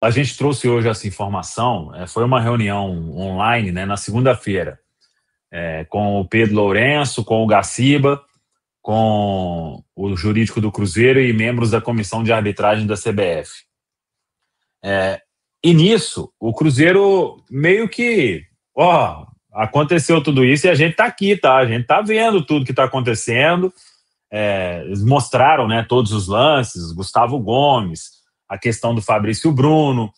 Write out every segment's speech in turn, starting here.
A gente trouxe hoje essa informação, foi uma reunião online, né, na segunda-feira, com o Pedro Lourenço, com o Gaciba, com o jurídico do Cruzeiro e membros da comissão de arbitragem da CBF. E nisso, o Cruzeiro meio que, aconteceu tudo isso e a gente está aqui, tá? A gente está vendo tudo que está acontecendo. Eles mostraram, né, todos os lances, Gustavo Gomes, a questão do Fabrício Bruno,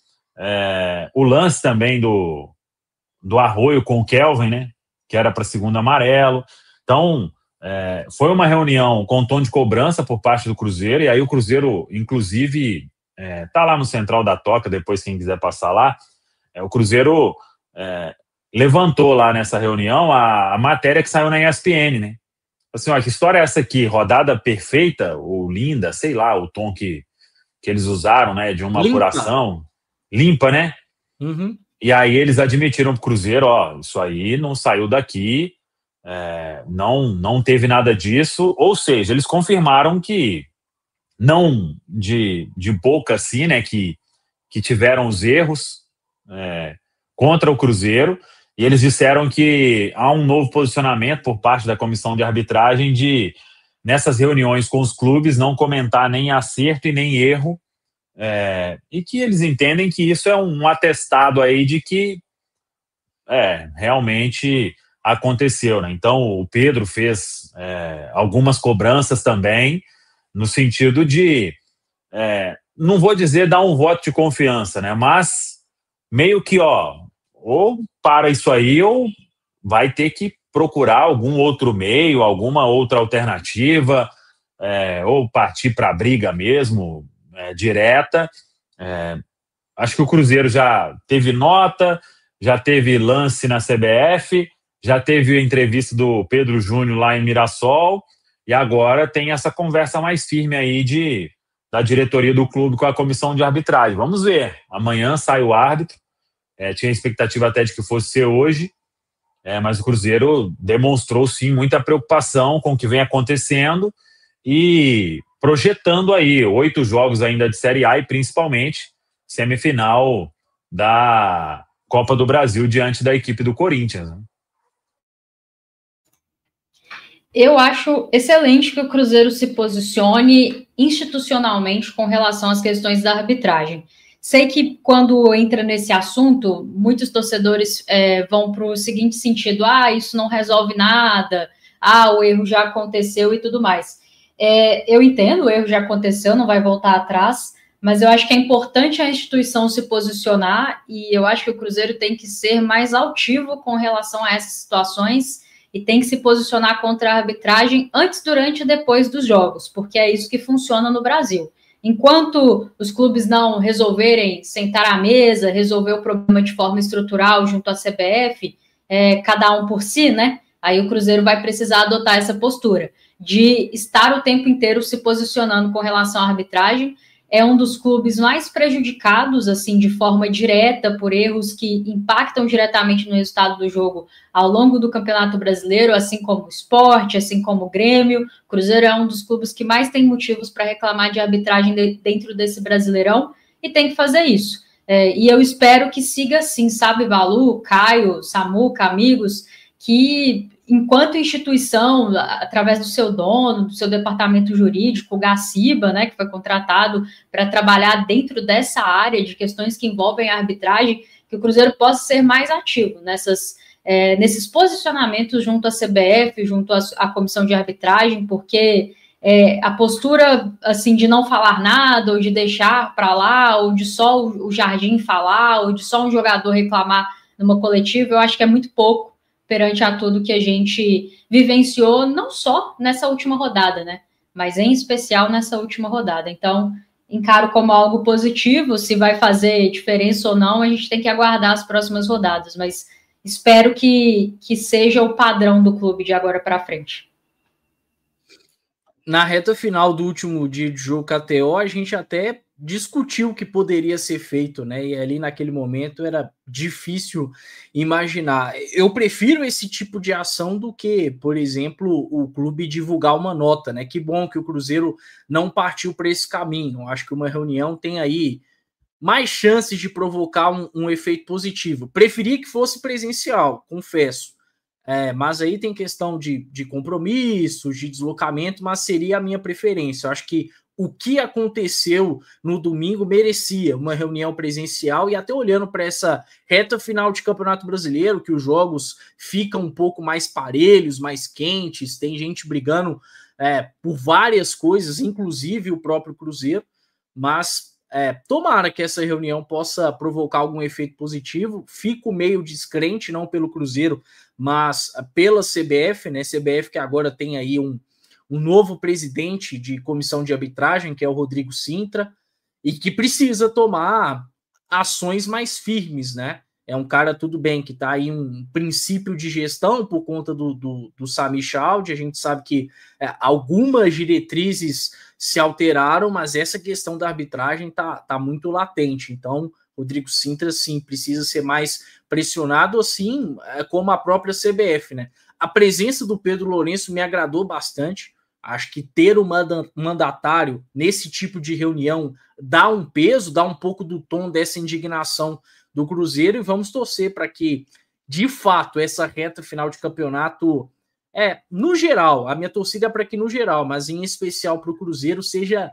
o lance também do Arroio com o Kelvin, né, que era para segundo amarelo. Então, foi uma reunião com tom de cobrança por parte do Cruzeiro, e aí o Cruzeiro, inclusive, tá lá no Central da Toca, depois quem quiser passar lá, o Cruzeiro levantou lá nessa reunião a matéria que saiu na ESPN, né? Assim, que história é essa aqui? Rodada perfeita ou linda? Sei lá, o tom que eles usaram, né? De uma apuração limpa, né? Uhum. E aí eles admitiram pro Cruzeiro, isso aí não saiu daqui, não teve nada disso. Ou seja, eles confirmaram que não de boca assim, né? Que tiveram os erros contra o Cruzeiro. E eles disseram que há um novo posicionamento por parte da comissão de arbitragem de, nessas reuniões com os clubes, não comentar nem acerto e nem erro, e que eles entendem que isso é um atestado aí de que realmente aconteceu, né? Então, o Pedro fez algumas cobranças também, no sentido de, não vou dizer dar um voto de confiança, né? Mas meio que, ou para isso aí, ou vai ter que procurar algum outro meio, alguma outra alternativa, ou partir para a briga mesmo, direta. Acho que o Cruzeiro já teve nota, já teve lance na CBF, já teve a entrevista do Pedro Júnior lá em Mirassol, e agora tem essa conversa mais firme aí da diretoria do clube com a comissão de arbitragem. Vamos ver. Amanhã sai o árbitro. Tinha expectativa até de que fosse ser hoje, mas o Cruzeiro demonstrou sim muita preocupação com o que vem acontecendo e projetando aí 8 jogos ainda de Série A e principalmente semifinal da Copa do Brasil diante da equipe do Corinthians, né? Eu acho excelente que o Cruzeiro se posicione institucionalmente com relação às questões da arbitragem. Sei que quando entra nesse assunto, muitos torcedores vão para o seguinte sentido: isso não resolve nada, o erro já aconteceu e tudo mais. Eu entendo, o erro já aconteceu, não vai voltar atrás, mas eu acho que é importante a instituição se posicionar e eu acho que o Cruzeiro tem que ser mais altivo com relação a essas situações e tem que se posicionar contra a arbitragem antes, durante e depois dos jogos, porque é isso que funciona no Brasil. Enquanto os clubes não resolverem sentar à mesa, resolver o problema de forma estrutural junto à CBF, cada um por si, né? Aí o Cruzeiro vai precisar adotar essa postura de estar o tempo inteiro se posicionando com relação à arbitragem. É um dos clubes mais prejudicados, assim, de forma direta, por erros que impactam diretamente no resultado do jogo ao longo do Campeonato Brasileiro, assim como o Sport, assim como o Grêmio. O Cruzeiro é um dos clubes que mais tem motivos para reclamar de arbitragem dentro desse Brasileirão e tem que fazer isso. E eu espero que siga assim, sabe, Valu, Caio, Samuca, amigos, que enquanto instituição, através do seu dono, do seu departamento jurídico, o Gaciba, né, que foi contratado para trabalhar dentro dessa área de questões que envolvem a arbitragem, que o Cruzeiro possa ser mais ativo nesses posicionamentos junto à CBF, junto à comissão de arbitragem, porque a postura assim de não falar nada, ou de deixar para lá, ou de só o Jardim falar, ou de só um jogador reclamar numa coletiva, eu acho que é muito pouco perante a tudo que a gente vivenciou, não só nessa última rodada, né? Mas em especial nessa última rodada. Então, encaro como algo positivo. Se vai fazer diferença ou não, a gente tem que aguardar as próximas rodadas, mas espero que seja o padrão do clube de agora para frente. Na reta final do último dia de jogo KTO, a gente até discutiu o que poderia ser feito, né? E ali naquele momento era difícil imaginar. Eu prefiro esse tipo de ação do que, por exemplo, o clube divulgar uma nota, né? Que bom que o Cruzeiro não partiu para esse caminho. Acho que uma reunião tem aí mais chances de provocar um efeito positivo. Preferi que fosse presencial, confesso. Mas aí tem questão de compromissos, de deslocamento, mas seria a minha preferência. Eu acho que o que aconteceu no domingo merecia uma reunião presencial, e até olhando para essa reta final de Campeonato Brasileiro, que os jogos ficam um pouco mais parelhos, mais quentes, tem gente brigando por várias coisas, inclusive o próprio Cruzeiro, mas tomara que essa reunião possa provocar algum efeito positivo. Fico meio descrente, não pelo Cruzeiro, mas pela CBF, né? CBF que agora tem aí um novo presidente de comissão de arbitragem, que é o Rodrigo Sintra, e que precisa tomar ações mais firmes, né? É um cara, tudo bem, que está aí um princípio de gestão por conta do Sami Chaldi. A gente sabe que algumas diretrizes se alteraram, mas essa questão da arbitragem tá muito latente. Então, Rodrigo Sintra, sim, precisa ser mais pressionado, assim como a própria CBF, né? A presença do Pedro Lourenço me agradou bastante. Acho que ter um mandatário nesse tipo de reunião dá um peso, dá um pouco do tom dessa indignação do Cruzeiro, e vamos torcer para que, de fato, essa reta final de campeonato, no geral, a minha torcida é para que, no geral, mas em especial para o Cruzeiro, seja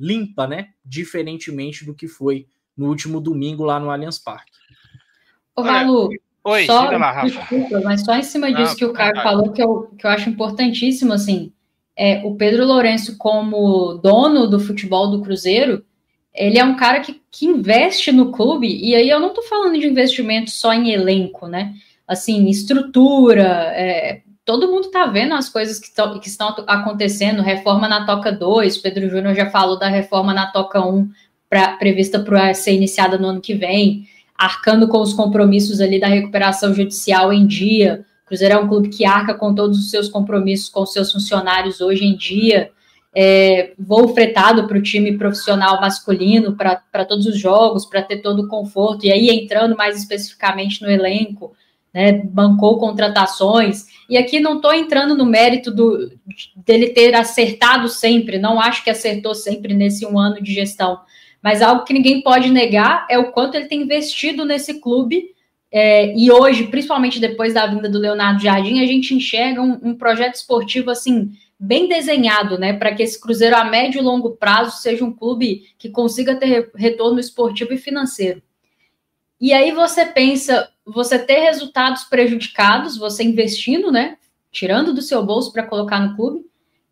limpa, né? Diferentemente do que foi no último domingo lá no Allianz Parque. Ô, Valu, oi, diga lá, Rafa. Desculpa, mas só em cima disso que o Caio falou, que eu acho importantíssimo, assim, o Pedro Lourenço, como dono do futebol do Cruzeiro, ele é um cara que investe no clube, e aí eu não tô falando de investimento só em elenco, né? Assim, estrutura, todo mundo tá vendo as coisas que estão acontecendo, reforma na Toca 2, Pedro Júnior já falou da reforma na Toca 1, prevista para ser iniciada no ano que vem, arcando com os compromissos ali da recuperação judicial em dia. O Cruzeiro é um clube que arca com todos os seus compromissos com seus funcionários hoje em dia. Voo fretado para o time profissional masculino, para todos os jogos, para ter todo o conforto, e aí entrando mais especificamente no elenco, né, bancou contratações, e aqui não estou entrando no mérito dele ter acertado sempre, não acho que acertou sempre nesse 1 ano de gestão, mas algo que ninguém pode negar é o quanto ele tem investido nesse clube, e hoje, principalmente depois da vinda do Leonardo Jardim, a gente enxerga um projeto esportivo, assim, bem desenhado, né, para que esse Cruzeiro a médio e longo prazo seja um clube que consiga ter retorno esportivo e financeiro. E aí você pensa, você ter resultados prejudicados, você investindo, né, tirando do seu bolso para colocar no clube,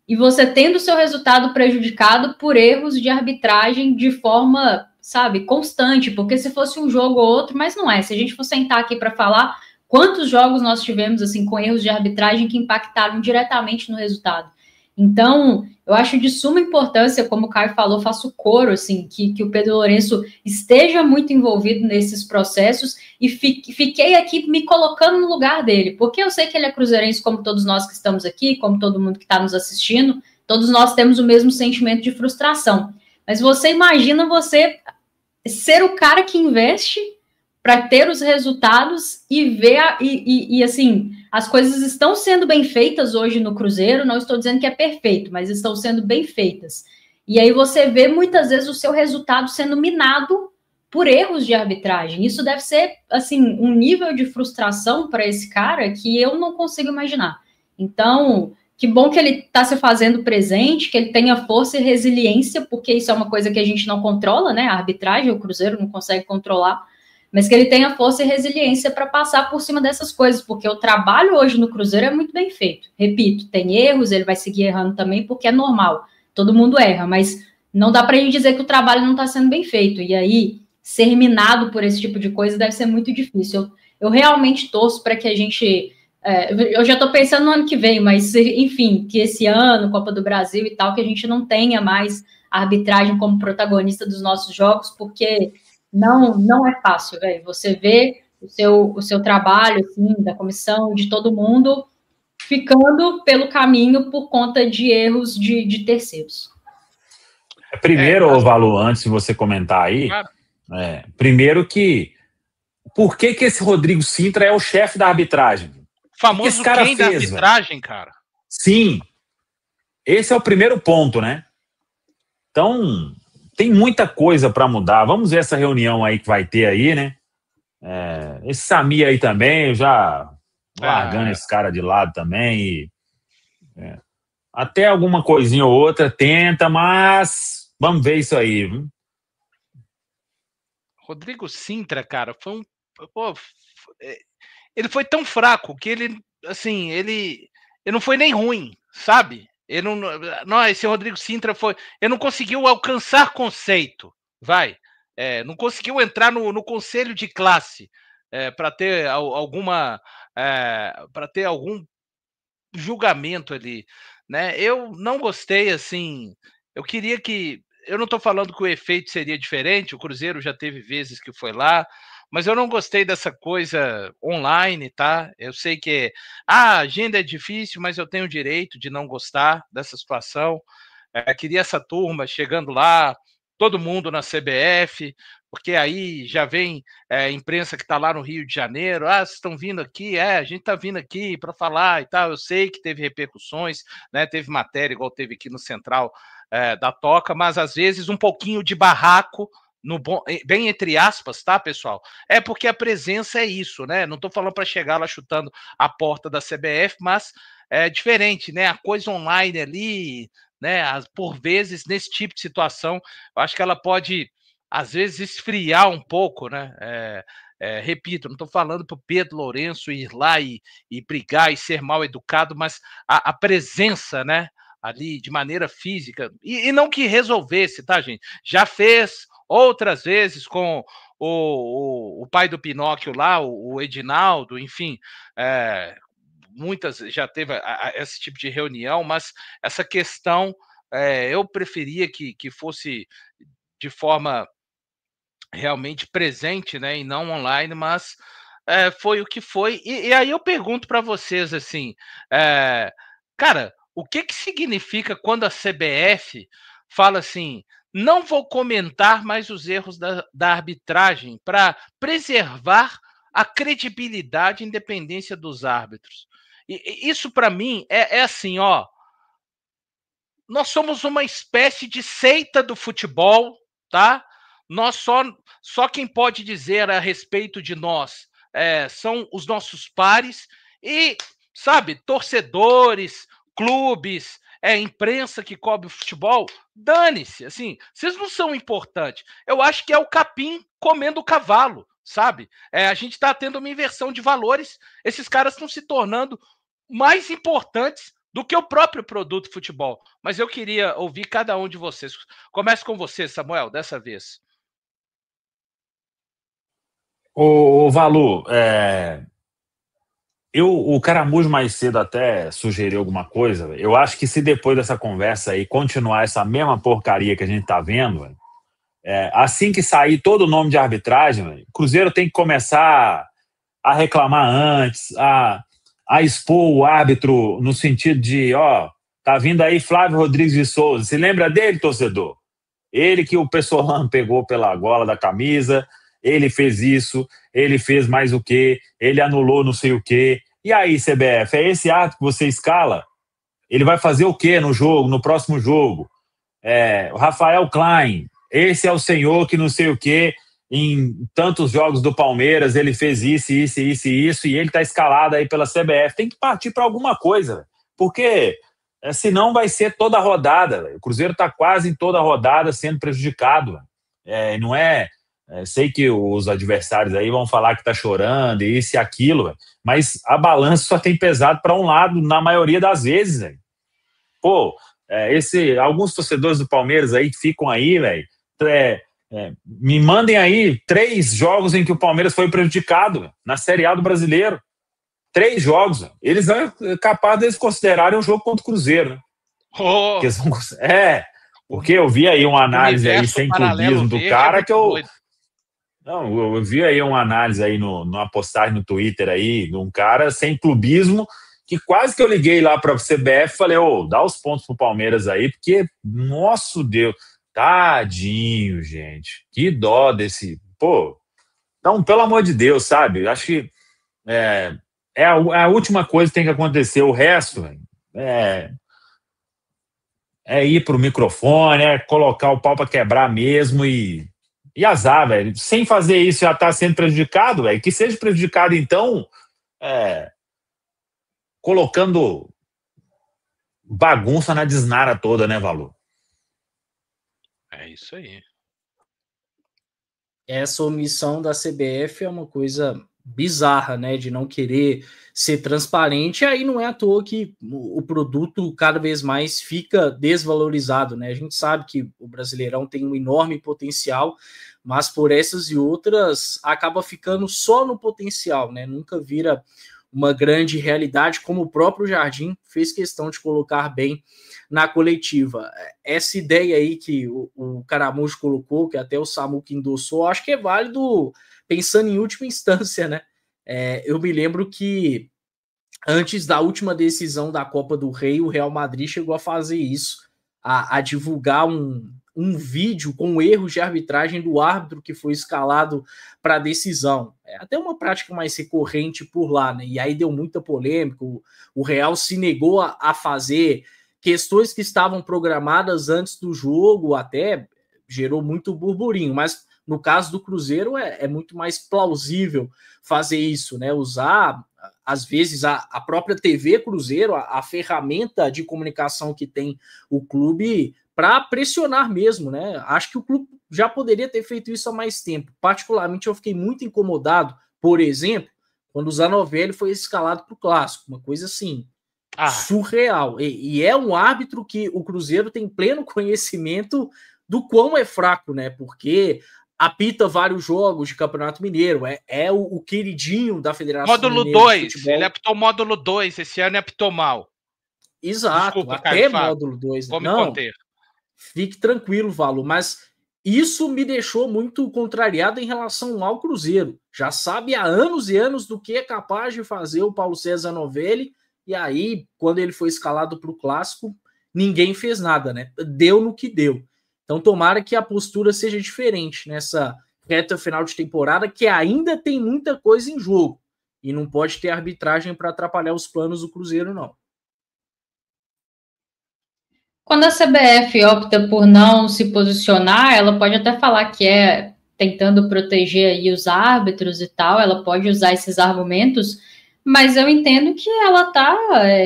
e você tendo o seu resultado prejudicado por erros de arbitragem de forma, sabe, constante, porque se fosse um jogo ou outro, mas não é. Se a gente for sentar aqui para falar, quantos jogos nós tivemos, assim, com erros de arbitragem que impactaram diretamente no resultado? Então, eu acho de suma importância, como o Caio falou, faço coro, assim, que o Pedro Lourenço esteja muito envolvido nesses processos, e fiquei aqui me colocando no lugar dele, porque eu sei que ele é cruzeirense, como todos nós que estamos aqui, como todo mundo que está nos assistindo, todos nós temos o mesmo sentimento de frustração. Mas você imagina você ser o cara que investe para ter os resultados e ver, assim, as coisas estão sendo bem feitas hoje no Cruzeiro, não estou dizendo que é perfeito, mas estão sendo bem feitas. E aí você vê muitas vezes o seu resultado sendo minado por erros de arbitragem. Isso deve ser, assim, um nível de frustração para esse cara que eu não consigo imaginar. Então, que bom que ele está se fazendo presente, que ele tenha força e resiliência, porque isso é uma coisa que a gente não controla, né? A arbitragem, o Cruzeiro não consegue controlar, mas que ele tenha força e resiliência para passar por cima dessas coisas, porque o trabalho hoje no Cruzeiro é muito bem feito. Repito, tem erros, ele vai seguir errando também, porque é normal, todo mundo erra, mas não dá para a gente dizer que o trabalho não está sendo bem feito, e aí, ser minado por esse tipo de coisa deve ser muito difícil. Eu realmente torço para que a gente... eu já estou pensando no ano que vem, mas, enfim, que esse ano, Copa do Brasil e tal, que a gente não tenha mais a arbitragem como protagonista dos nossos jogos, porque... Não é fácil, velho. Você vê o seu trabalho, assim, da comissão, de todo mundo, ficando pelo caminho por conta de erros de terceiros. Primeiro, Valu, antes de você comentar aí, primeiro que... Por que esse Rodrigo Sintra é o chefe da arbitragem? Famoso esse cara quem fez, da arbitragem, cara? Sim. Esse é o primeiro ponto, né? Então... tem muita coisa para mudar. Vamos ver essa reunião aí que vai ter aí, né? Esse Sami aí também, já largando esse cara de lado também. E, até alguma coisinha ou outra tenta, mas vamos ver isso aí. Viu? Rodrigo Sintra, cara, foi um... Pô, ele foi tão fraco que ele não foi nem ruim, sabe? Ele não, esse Rodrigo Sintra foi... Ele não conseguiu alcançar conceito, não conseguiu entrar no conselho de classe para ter para ter algum julgamento ali, né? Eu não gostei, assim... Eu queria que... Eu não estou falando que o efeito seria diferente, o Cruzeiro já teve vezes que foi lá, mas eu não gostei dessa coisa online, tá? Eu sei que a agenda é difícil, mas eu tenho o direito de não gostar dessa situação. Queria essa turma chegando lá, todo mundo na CBF, porque aí já vem imprensa que está lá no Rio de Janeiro, vocês estão vindo aqui, a gente está vindo aqui para falar e tal. Eu sei que teve repercussões, né? Teve matéria, igual teve aqui no Central da Toca, mas às vezes um pouquinho de barraco, bem entre aspas, tá, pessoal? É porque a presença é isso, né? Não estou falando para chegar lá chutando a porta da CBF, mas é diferente, né? A coisa online ali, né? Por vezes, nesse tipo de situação, eu acho que ela pode, às vezes, esfriar um pouco, né? Repito, não estou falando para o Pedro Lourenço ir lá e brigar e ser mal educado, mas a presença, né? Ali de maneira física, e não que resolvesse, tá, gente? Já fez outras vezes com o pai do Pinóquio lá, o Edinaldo, enfim, muitas já teve esse tipo de reunião, mas essa questão eu preferia que fosse de forma realmente presente, né, e não online, mas foi o que foi. E aí eu pergunto para vocês assim, cara, o que significa quando a CBF fala assim: não vou comentar mais os erros da arbitragem para preservar a credibilidade e independência dos árbitros? E isso para mim é assim, ó, nós somos uma espécie de seita do futebol, tá? Nós só quem pode dizer a respeito de nós são os nossos pares e, sabe, torcedores, clubes, imprensa que cobre o futebol, dane-se, assim, vocês não são importantes. Eu acho que é o capim comendo o cavalo, sabe? A gente está tendo uma inversão de valores, esses caras estão se tornando mais importantes do que o próprio produto futebol. Mas eu queria ouvir cada um de vocês. Começo com você, Samuel, dessa vez. Ô Valu, o Caramujo mais cedo até sugeriu alguma coisa. Eu acho que se depois dessa conversa aí continuar essa mesma porcaria que a gente tá vendo, assim que sair todo o nome de arbitragem, o Cruzeiro tem que começar a reclamar antes, a expor o árbitro no sentido de, tá vindo aí Flávio Rodrigues de Souza. Se lembra dele, torcedor? Ele que o Pessolano pegou pela gola da camisa, ele fez isso, ele fez mais o quê, ele anulou não sei o quê. E aí, CBF, é esse árbitro que você escala? Ele vai fazer o quê no jogo, no próximo jogo? O Rafael Klein, esse é o senhor que não sei o quê, em tantos jogos do Palmeiras, ele fez isso, e ele tá escalado aí pela CBF. Tem que partir para alguma coisa, porque senão vai ser toda a rodada. O Cruzeiro tá quase em toda a rodada sendo prejudicado. Não sei que os adversários aí vão falar que tá chorando, isso e aquilo, mas a balança só tem pesado para um lado na maioria das vezes, velho. Pô, alguns torcedores do Palmeiras aí que ficam aí, velho, me mandem aí 3 jogos em que o Palmeiras foi prejudicado, véio, na Série A do Brasileiro. 3 jogos, véio. Eles são capazes de considerarem um jogo contra o Cruzeiro, né? Porque eu vi aí uma análise aí sem clubismo do cara que eu... Não, eu vi aí uma análise aí numa postagem no Twitter aí de um cara sem clubismo que quase que eu liguei lá para a CBF e falei, dá os pontos pro Palmeiras aí, porque, nosso Deus, tadinho, gente, que dó desse... Pô, então, pelo amor de Deus, sabe? Acho que é a última coisa que tem que acontecer. O resto, é ir pro microfone, é colocar o pau para quebrar mesmo e azar, velho. Sem fazer isso já tá sendo prejudicado, velho. Que seja prejudicado, então, colocando bagunça na desnara toda, né, Valor? É isso aí. Essa omissão da CBF é uma coisa bizarra, né, de não querer ser transparente, aí não é à toa que o produto cada vez mais fica desvalorizado, né, a gente sabe que o Brasileirão tem um enorme potencial, mas por essas e outras acaba ficando só no potencial, né, nunca vira uma grande realidade, como o próprio Jardim fez questão de colocar bem na coletiva. Essa ideia aí que o Caramujo colocou, que até o Samuca endossou, acho que é válido pensando em última instância, né? Eu me lembro que antes da última decisão da Copa do Rei, o Real Madrid chegou a fazer isso, a divulgar um vídeo com erros de arbitragem do árbitro que foi escalado para a decisão. É até uma prática mais recorrente por lá, né? E aí deu muita polêmica, o Real se negou a fazer questões que estavam programadas antes do jogo, até gerou muito burburinho, mas no caso do Cruzeiro é muito mais plausível fazer isso, né? Usar, às vezes, a própria TV Cruzeiro, a ferramenta de comunicação que tem o clube para pressionar mesmo, né? Acho que o clube já poderia ter feito isso há mais tempo. Particularmente, eu fiquei muito incomodado, por exemplo, quando o Zanovelli foi escalado para o Clássico, uma coisa assim, surreal. E é um árbitro que o Cruzeiro tem pleno conhecimento do quão é fraco, né? Porque apita vários jogos de Campeonato Mineiro, é o queridinho da Federação Módulo 2, ele apitou módulo 2, esse ano apitou mal. Exato, desculpa, até módulo 2. Né? Não, fique tranquilo, Valo, mas isso me deixou muito contrariado em relação ao Cruzeiro. Já sabe há anos e anos do que é capaz de fazer o Paulo César Novelli, e aí, quando ele foi escalado para o Clássico, ninguém fez nada, né? Deu no que deu. Então, tomara que a postura seja diferente nessa reta final de temporada, que ainda tem muita coisa em jogo. E não pode ter arbitragem para atrapalhar os planos do Cruzeiro, não. Quando a CBF opta por não se posicionar, ela pode até falar que é tentando proteger aí os árbitros e tal, ela pode usar esses argumentos, mas eu entendo que ela está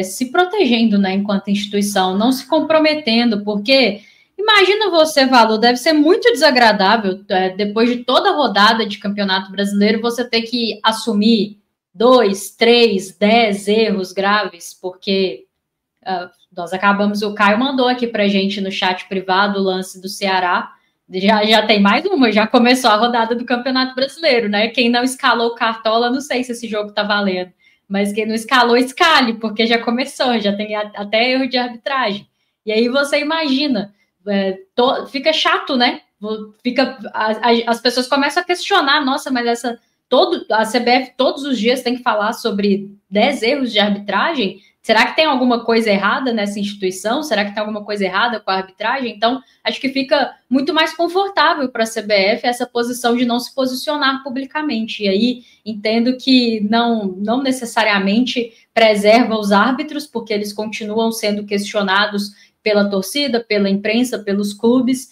se protegendo, né, enquanto instituição, não se comprometendo, porque imagina você, Valor, deve ser muito desagradável, depois de toda a rodada de Campeonato Brasileiro, você ter que assumir 2, 3, 10 erros graves, porque nós acabamos, o Caio mandou aqui pra gente no chat privado o lance do Ceará, já tem mais uma, já começou a rodada do Campeonato Brasileiro, né? Quem não escalou Cartola, não sei se esse jogo tá valendo, mas quem não escalou, escale, porque já começou, já tem até erro de arbitragem. E aí você imagina, fica chato, né? As pessoas começam a questionar, nossa, mas a CBF todos os dias tem que falar sobre 10 erros de arbitragem. Será que tem alguma coisa errada nessa instituição? Será que tem alguma coisa errada com a arbitragem? Então, acho que fica muito mais confortável para a CBF essa posição de não se posicionar publicamente. E aí, entendo que não necessariamente preserva os árbitros, porque eles continuam sendo questionados pela torcida, pela imprensa, pelos clubes.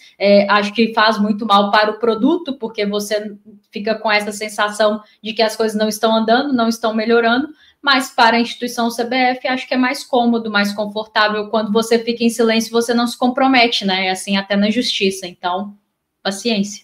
Acho que faz muito mal para o produto, porque você fica com essa sensação de que as coisas não estão andando, não estão melhorando, mas para a instituição CBF, acho que é mais cômodo, mais confortável. Quando você fica em silêncio, você não se compromete, né? Assim, até na justiça. Então, paciência.